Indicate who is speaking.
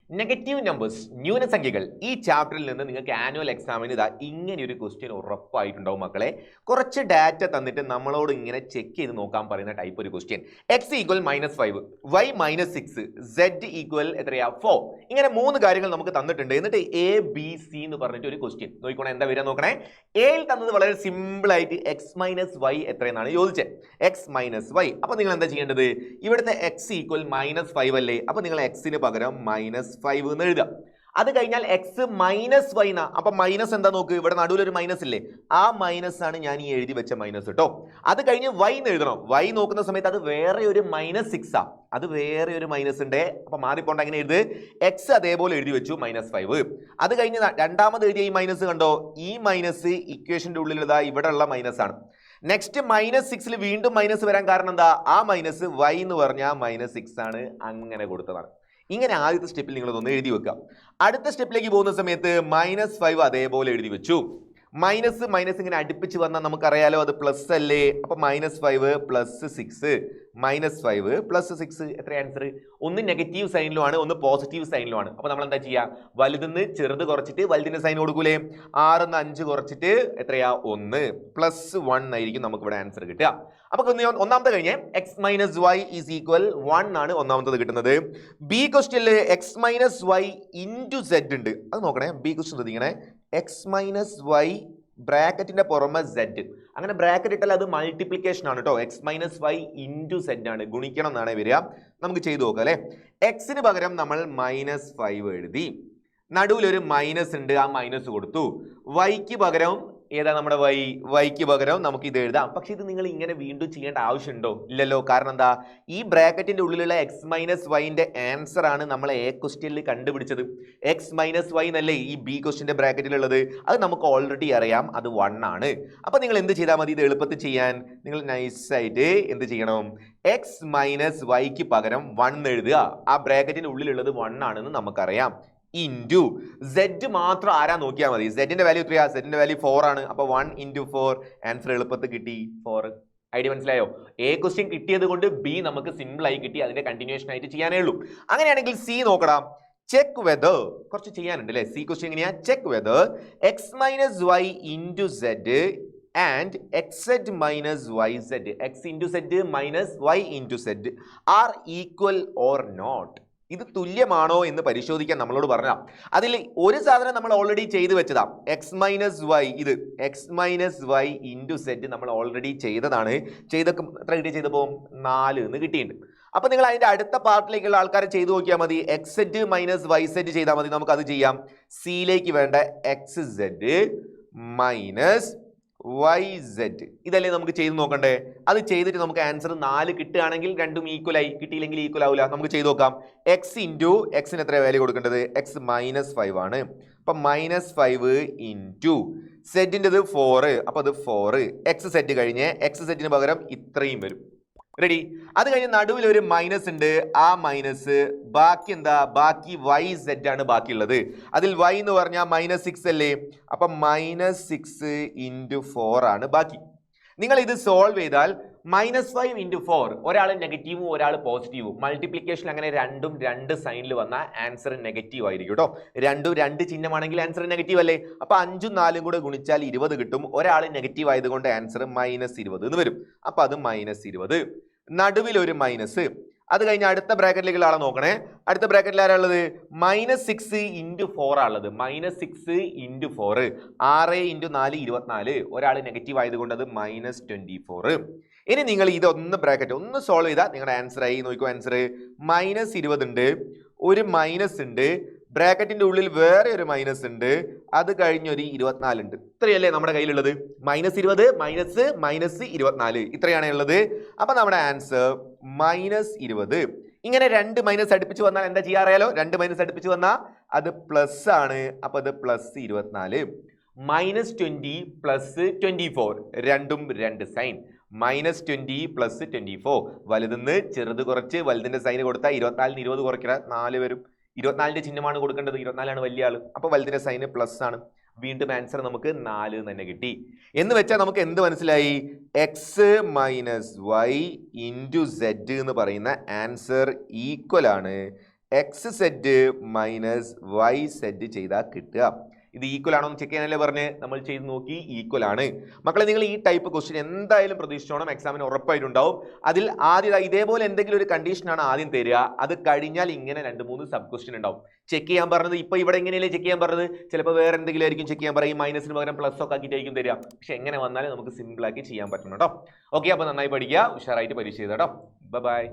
Speaker 1: Negative numbers ന്യൂനസംഖ്യകൾ ഈ ചാപ്റ്ററിൽ നിന്ന് നിങ്ങൾക്ക് ആനുവൽ എക്സാമിന് ഇതാ ഇങ്ങനെ ഒരു ക്വസ്റ്റ്യൻ ഉറപ്പായിട്ടുണ്ടാവും മക്കളെ. കുറച്ച് ഡാറ്റ തന്നിട്ട് നമ്മളോട് ഇങ്ങനെ ചെക്ക് ചെയ്ത് നോക്കാൻ പറയുന്ന ടൈപ്പ് ഒരു question. X equal -5, y -6, z equal എത്രയാ 4. ഇങ്ങനെ 3 കാര്യങ്ങൾ നമുക്ക് തന്നിട്ടുണ്ട്. എന്നിട്ട് എ ബി സി എന്ന് പറഞ്ഞിട്ട് ഒരു ക്വസ്റ്റ്യൻ നോക്കിക്കോണേ. എന്താ വരിക നോക്കണേ. എയിൽ തന്നത് വളരെ സിമ്പിൾ ആയിട്ട് എക്സ് -y എത്രയെന്നാണ് ചോദിച്ചത്. X -y. അപ്പൊ നിങ്ങൾ എന്താ ചെയ്യേണ്ടത്? ഇവിടുത്തെ എക്സ് ഈക്വൽ -5 അല്ലേ. അപ്പൊ നിങ്ങൾ എക്സിന് പകരം -5 എന്ന് എഴുതാം. അത് കഴിഞ്ഞാൽ എക്സ് -y എന്നാ. അപ്പൊ മൈനസ് എന്താ നോക്ക്, ഇവിടെ നടുവിൽ ഒരു മൈനസ് ഇല്ലേ, ആ മൈനസ് ആണ് ഞാൻ ഈ എഴുതി വെച്ച മൈനസ് കേട്ടോ. അത് കഴിഞ്ഞ് y എന്ന് എഴുതണം. y നോക്കുന്ന സമയത്ത് അത് വേറെ ഒരു -6 ആ, അത് വേറെ ഒരു മൈനസ് ഉണ്ട്. അപ്പൊ മാറിപ്പോണ്ട, അങ്ങനെ എഴുത്. എക്സ് അതേപോലെ എഴുതി വെച്ചു -5. അത് കഴിഞ്ഞ് രണ്ടാമത് എഴുതിയ ഈ മൈനസ് കണ്ടോ, ഈ മൈനസ് ഇക്വേഷന്റെ ഉള്ളിൽ ഇതാ ഇവിടെ ഉള്ള മൈനസ് ആണ്. നെക്സ്റ്റ് -6 വീണ്ടും മൈനസ് വരാൻ കാരണം എന്താ, ആ മൈനസ് y എന്ന് പറഞ്ഞാൽ -6 ആണ്, അങ്ങനെ കൊടുത്തതാണ്. ഇങ്ങനെ ആദ്യത്തെ സ്റ്റെപ്പിൽ നിങ്ങൾ ഇതൊന്ന് എഴുതി വെക്കാം. അടുത്ത സ്റ്റെപ്പിലേക്ക് പോകുന്ന സമയത്ത് -5 അതേപോലെ എഴുതി വെച്ചു. മൈനസ് ഇങ്ങനെ അടുപ്പിച്ച് വന്നാൽ നമുക്കറിയാലോ അത് പ്ലസ് അല്ലേ. അപ്പൊ -5 + 6, -5 + 6 എത്ര ആൻസർ? ഒന്ന് നെഗറ്റീവ് സൈനിലും ആണ്, ഒന്ന് പോസിറ്റീവ് സൈനിലും ആണ്. അപ്പൊ നമ്മൾ എന്താ ചെയ്യുക, വലുതിന്ന് ചെറുത് കുറച്ചിട്ട് വലുതിന്റെ സൈൻ കൊടുക്കൂലേ. 6 ന്ന് 5 കുറച്ചിട്ട് എത്രയാ 1 +1 ആയിരിക്കും നമുക്ക് ഇവിടെ ആൻസർ കിട്ടുക. അപ്പൊ ഒന്നാമത്തെ കഴിഞ്ഞ് x - y = 1 ആണ് ഒന്നാമത്തത് കിട്ടുന്നത്. ബി ക്വസ്റ്റ്യനിൽ x - y × z ഉണ്ട്. അത് നോക്കണേ. ബി ക്വസ്റ്റ്യൻ ശ്രദ്ധിക്കണേ. x - y ബ്രാക്കറ്റിന്റെ പുറമെ z. അങ്ങനെ ബ്രാക്കറ്റ് ഇട്ടാൽ അത് മൾട്ടിപ്ലിക്കേഷൻ ആണ് കേട്ടോ. x - y × z ആണ്, ഗുണിക്കണം എന്നാണ് വരിക. നമുക്ക് ചെയ്തു നോക്കാം അല്ലെ. എക്സിന് പകരം നമ്മൾ -5 എഴുതി, നടുവിൽ ഒരു മൈനസ് ഉണ്ട്, ആ മൈനസ് കൊടുത്തു. വൈക്ക് പകരം ഏതാ നമ്മുടെ വൈക്ക് പകരം നമുക്ക് ഇത് എഴുതാം. പക്ഷെ ഇത് നിങ്ങൾ ഇങ്ങനെ വീണ്ടും ചെയ്യേണ്ട ആവശ്യമുണ്ടോ? ഇല്ലല്ലോ. കാരണം എന്താ, ഈ ബ്രാക്കറ്റിന്റെ ഉള്ളിലുള്ള x - yന്റെ ആൻസർ ആണ് നമ്മൾ എ ക്വസ്റ്റ്യനിൽ കണ്ടുപിടിച്ചത്. x - y എന്നല്ലേ ഈ ബി ക്വസ്റ്റ്യന്റെ ബ്രാക്കറ്റിലുള്ളത്. അത് നമുക്ക് ഓൾറെഡി അറിയാം, അത് 1 ആണ്. അപ്പൊ നിങ്ങൾ എന്ത് ചെയ്താൽ മതി ഇത് എളുപ്പത്തിൽ ചെയ്യാൻ? നിങ്ങൾ നൈസായിട്ട് എന്ത് ചെയ്യണം, x - yക്ക് പകരം 1 എഴുതുക. ആ ബ്രാക്കറ്റിന്റെ ഉള്ളിലുള്ളത് 1 ആണെന്ന് നമുക്കറിയാം. ഇൻറ്റു z മാത്രം ആരാ നോക്കിയാൽ മതി. സെഡിന്റെ വാല്യൂ എത്രയാ? സെഡിന്റെ വാല്യൂ 4 ആണ്. അപ്പൊ 1 × 4 ആൻസർ എളുപ്പത്തിൽ കിട്ടി 4. ഐഡിയ മനസ്സിലായോ? എ ക്വസ്റ്റ്യൻ കിട്ടിയത് കൊണ്ട് ബി നമുക്ക് സിമ്പിൾ ആയി കിട്ടി. അതിന്റെ കണ്ടിന്യൂഷൻ ആയിട്ട് ചെയ്യാനേ ഉള്ളൂ. അങ്ങനെയാണെങ്കിൽ സി നോക്കണം. ചെക്ക് വെദർ, കുറച്ച് ചെയ്യാനുണ്ട് അല്ലെ. സി ക്വസ്റ്റ്യൻ എങ്ങനെയാ? Check whether x - y × z and xz - yz, x × z - y × z are equal or not. ഇത് തുല്യമാണോ എന്ന് പരിശോധിക്കാൻ നമ്മളോട് പറഞ്ഞാൽ അതിൽ ഒരു സാധനം നമ്മൾ ഓൾറെഡി ചെയ്തു വെച്ചതാ. x - y, ഇത് x - y × z നമ്മൾ ഓൾറെഡി ചെയ്തതാണ്. ചെയ്തൊക്കെ എത്ര കിട്ടി? ചെയ്തപ്പോൾ 4 എന്ന് കിട്ടിയിട്ടുണ്ട്. അപ്പൊ നിങ്ങൾ അതിന്റെ അടുത്ത പാർട്ടിലേക്കുള്ള ആൾക്കാരെ ചെയ്തു നോക്കിയാൽ മതി. xz - yz ചെയ്താൽ മതി. നമുക്ക് അത് ചെയ്യാം. സിയിലേക്ക് വേണ്ട xz - yz ഇതല്ലേ നമുക്ക് ചെയ്ത് നോക്കണ്ടേ. അത് ചെയ്തിട്ട് നമുക്ക് ആൻസർ 4 കിട്ടുകയാണെങ്കിൽ രണ്ടും ഈക്വൽ ആയി, കിട്ടിയില്ലെങ്കിൽ ഈക്വൽ ആവില്ല. നമുക്ക് ചെയ്ത് നോക്കാം. x × x എത്ര വാല്യൂ കൊടുക്കേണ്ടത്? x -5 ആണ്. അപ്പൊ -5 × സെറ്റിൻ്റെത് 4, അപ്പൊ അത് 4. x സെറ്റ് കഴിഞ്ഞ് x സെറ്റിന് പകരം ഇത്രയും വരും. റെഡി. അത് കഴിഞ്ഞ് നടുവിൽ ഒരു മൈനസ് ഉണ്ട്. ആ മൈനസ് ബാക്കി എന്താ? ബാക്കി yz ആണ് ബാക്കിയുള്ളത്. അതിൽ y എന്ന് പറഞ്ഞാൽ -6 അല്ലേ. അപ്പൊ -6 × 4 ആണ് ബാക്കി. നിങ്ങൾ ഇത് സോൾവ് ചെയ്താൽ -5 × 4, ഒരാൾ നെഗറ്റീവും ഒരാൾ പോസിറ്റീവും. മൾട്ടിപ്ലിക്കേഷൻ അങ്ങനെ രണ്ടും 2 സൈനിൽ വന്നാൽ ആൻസർ നെഗറ്റീവ് ആയിരിക്കും കേട്ടോ. രണ്ടും 2 ചിഹ്നമാണെങ്കിൽ ആൻസർ നെഗറ്റീവ് അല്ലേ. അപ്പൊ 5ഉം 4ഉം കൂടെ ഗുണിച്ചാൽ 20 കിട്ടും. ഒരാൾ നെഗറ്റീവ് ആയതുകൊണ്ട് ആൻസർ -20 എന്ന് വരും. അപ്പൊ അത് -20. നടുവിൽ ഒരു മൈനസ്. അത് കഴിഞ്ഞ് അടുത്ത ബ്രാക്കറ്റിലേക്കുള്ള ആളെ നോക്കണേ. അടുത്ത ബ്രാക്കറ്റിൽ ആരാ ഉള്ളത്? -6 × 4 ആണുള്ളത്. -6 × 4, 6 × 4 24. ഒരാൾ നെഗറ്റീവ് ആയതുകൊണ്ട് അത് -24. ഇനി നിങ്ങൾ ഇതൊന്ന് ബ്രാക്കറ്റ് ഒന്ന് സോൾവ് ചെയ്താൽ നിങ്ങളുടെ ആൻസർ ആയി. നോക്കൂ, ആൻസർ -20 ഉണ്ട്, ഒരു മൈനസ് ഉണ്ട്, ബ്രാക്കറ്റിന്റെ ഉള്ളിൽ വേറെ ഒരു മൈനസ് ഉണ്ട്, അത് കഴിഞ്ഞ് ഒരു 24 ഉണ്ട്. ഇത്രയല്ലേ നമ്മുടെ കയ്യിലുള്ളത്? -20 -24 ഇത്രയാണ് ഉള്ളത്. അപ്പൊ നമ്മുടെ ആൻസർ -20. ഇങ്ങനെ 2 മൈനസ് അടുപ്പിച്ച് വന്നാൽ എന്താ ചെയ്യാ അറിയാലോ? 2 മൈനസ് അടുപ്പിച്ച് വന്നാൽ അത് പ്ലസ് ആണ്. അപ്പൊ അത് +24. -20 + 24 രണ്ടും 2 സൈൻ. -20 + 24 വലുതിന്ന് ചെറുത് കുറച്ച് വലുതിന്റെ സൈന് കൊടുത്താൽ 24 20 കുറയ്ക്കുക 4 വരും. 24ന്റെ ചിഹ്നമാണ് കൊടുക്കേണ്ടത്. 24 ആണ് വലിയ ആള്. അപ്പൊ വലുതിന്റെ സൈന് പ്ലസ് ആണ്. വീണ്ടും ആൻസർ നമുക്ക് 4 തന്നെ കിട്ടി. എന്ന് വെച്ചാൽ നമുക്ക് എന്ത് മനസ്സിലായി? x - y × z എന്ന് പറയുന്ന ആൻസർ ഈക്വൽ ആണ് x set minus y set ചെയ്താൽ കിട്ടുക. ഇത് ഈക്വൽ ആണോ എന്ന് ചെക്ക് ചെയ്യാനല്ലേ പറഞ്ഞ് നമ്മൾ ചെയ്ത് നോക്കി, ഈക്വൽ ആണ്. മക്കളെ നിങ്ങൾ ഈ ടൈപ്പ് ക്വസ്റ്റ്യൻ എന്തായാലും പ്രതീക്ഷിച്ചോണം, എക്സാമിന് ഉറപ്പായിട്ടുണ്ടാവും. അതിൽ ആദ്യം ഇതേപോലെ എന്തെങ്കിലും ഒരു കണ്ടീഷനാണ് ആദ്യം തരിക, അത് കഴിഞ്ഞാൽ ഇങ്ങനെ 2-3 സബ് ക്വസ്റ്റ്യൻ ഉണ്ടാവും. ചെക്ക് ചെയ്യാൻ പറഞ്ഞത് ഇപ്പൊ ഇവിടെ എങ്ങനെയല്ലേ ചെക്ക് ചെയ്യാൻ പറഞ്ഞത്, ചിലപ്പോൾ വേറെ എന്തെങ്കിലും ആയിരിക്കും ചെക്ക് ചെയ്യാൻ പറയും, മൈനസിന് പകരം പ്ലസ് ഒക്കെ ആക്കിയിട്ടായിരിക്കും തരിക. പക്ഷെ എങ്ങനെ വന്നാലും നമുക്ക് സിമ്പിൾ ആക്കി ചെയ്യാൻ പറ്റണം കേട്ടോ. ഓക്കെ, അപ്പോൾ നന്നായി പഠിക്കുക, ഉഷാറായിട്ട് പരീക്ഷ ചെയ്തോ. ബൈ.